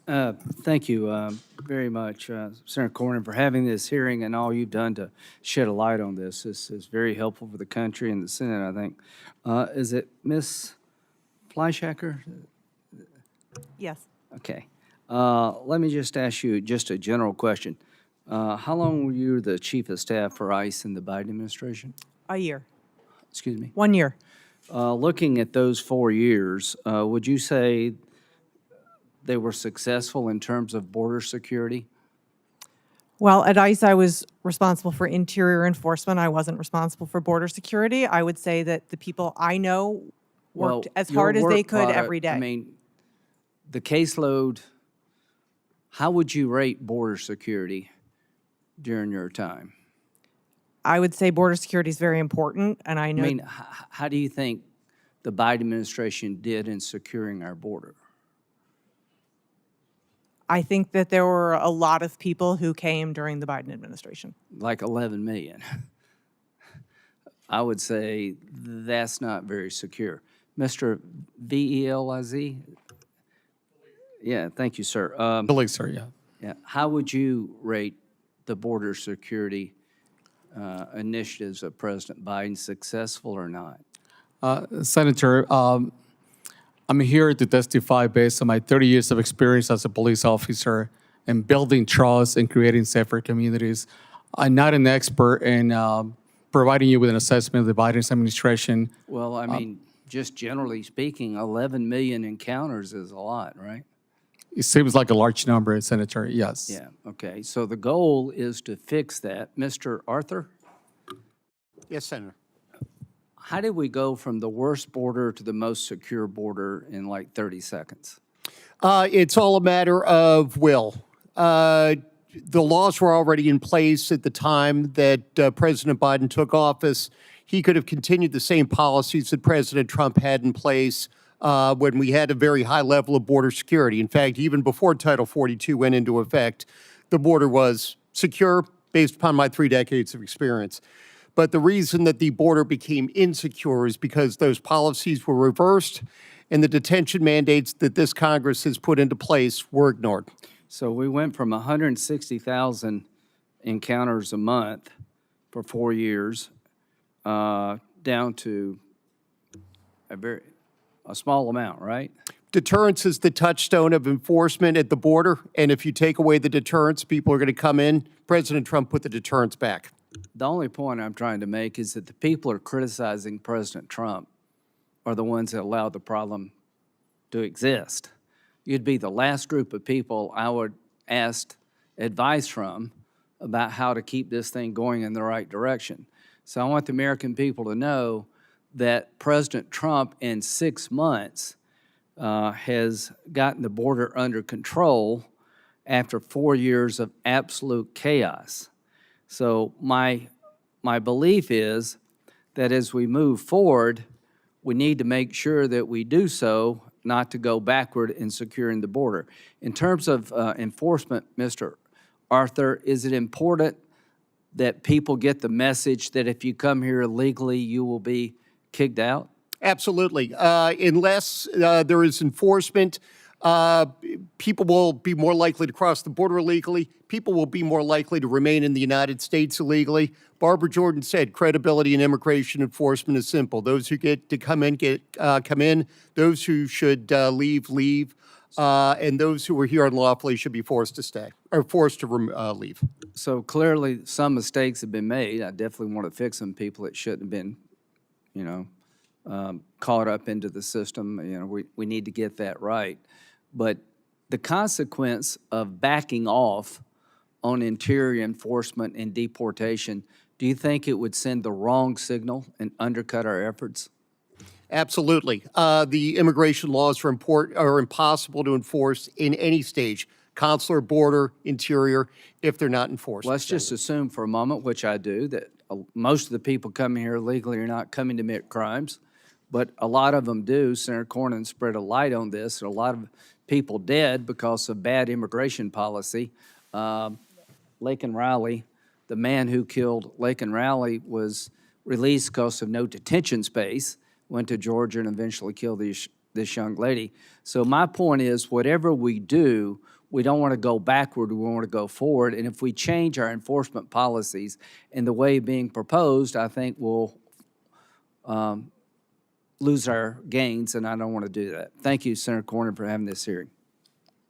Thank you very much, Senator Cornyn, for having this hearing and all you've done to shed a light on this. This is very helpful for the country and the Senate, I think. Is it Ms. Fleischacker? Yes. Okay. Let me just ask you just a general question. How long were you the chief of staff for ICE in the Biden administration? A year. Excuse me? 1 year. Looking at those 4 years, would you say they were successful in terms of border security? Well, at ICE, I was responsible for interior enforcement. I wasn't responsible for border security. I would say that the people I know worked as your hard as they work could product, every day. I mean, the caseload, how would you rate border security during your time? I would say border security is very important, and I I know mean, how do you think the Biden administration did in securing our border? I think that there were a lot of people who came during the Biden administration. Like 11 million. I would say that's not very secure. Mr. Veliz? Yeah, thank you, sir. Believe, sir, yeah. Yeah, how would you rate the border security initiatives of President Biden, successful or not? Senator, I'm here to testify based on my 30 years of experience as a police officer in building trust and creating safer communities. I'm not an expert in providing you with an assessment of the Biden administration. Well, I mean, just generally speaking, 11 million encounters is a lot, right? It seems like a large number, Senator, yes. Yeah, okay. So the goal is to fix that. Mr. Arthur, Yes, Senator. how did we go from the worst border to the most secure border in like 30 seconds? It's all a matter of will. The laws were already in place at the time that President Biden took office. He could have continued the same policies that President Trump had in place when we had a very high level of border security. In fact, even before Title 42 went into effect, the border was secure based upon my 3 decades of experience. But the reason that the border became insecure is because those policies were reversed and the detention mandates that this Congress has put into place were ignored. So we went from 160,000 encounters a month for 4 years down to a small amount, right? Deterrence is the touchstone of enforcement at the border, and if you take away the deterrence, people are going to come in. President Trump put the deterrence back. The only point I'm trying to make is that the people who are criticizing President Trump are the ones that allowed the problem to exist. You'd be the last group of people I would ask advice from about how to keep this thing going in the right direction. So I want the American people to know that President Trump in 6 months has gotten the border under control after 4 years of absolute chaos. So my belief is that as we move forward, we need to make sure that we do so, not to go backward in securing the border. In terms of enforcement, Mr. Arthur, is it important that people get the message that if you come here illegally, you will be kicked out? Absolutely. Unless there is enforcement, people will be more likely to cross the border illegally. People will be more likely to remain in the United States illegally. Barbara Jordan said credibility in immigration enforcement is simple. Those who get to come in, come in. Those who should leave, leave. And those who are here unlawfully should be forced to stay or forced to leave. So clearly, some mistakes have been made. I definitely want to fix them. People that shouldn't have been, caught up into the system. We need to get that right. But the consequence of backing off on interior enforcement and deportation, do you think it would send the wrong signal and undercut our efforts? Absolutely. The immigration laws are impossible to enforce in any stage, consular, border, interior, if they're not enforced. Let's just assume for a moment, which I do, that most of the people coming here illegally are not coming to commit crimes, but a lot of them do. Senator Cornyn spread a light on this, and a lot of people dead because of bad immigration policy. Laken Riley, the man who killed Laken Riley, was released because of no detention space, went to Georgia and eventually killed this young lady. So my point is, whatever we do, We don't want to go backward, we want to go forward. And if we change our enforcement policies in the way being proposed, I think we'll lose our gains, and I don't want to do that. Thank you, Senator Cornyn, for having this hearing.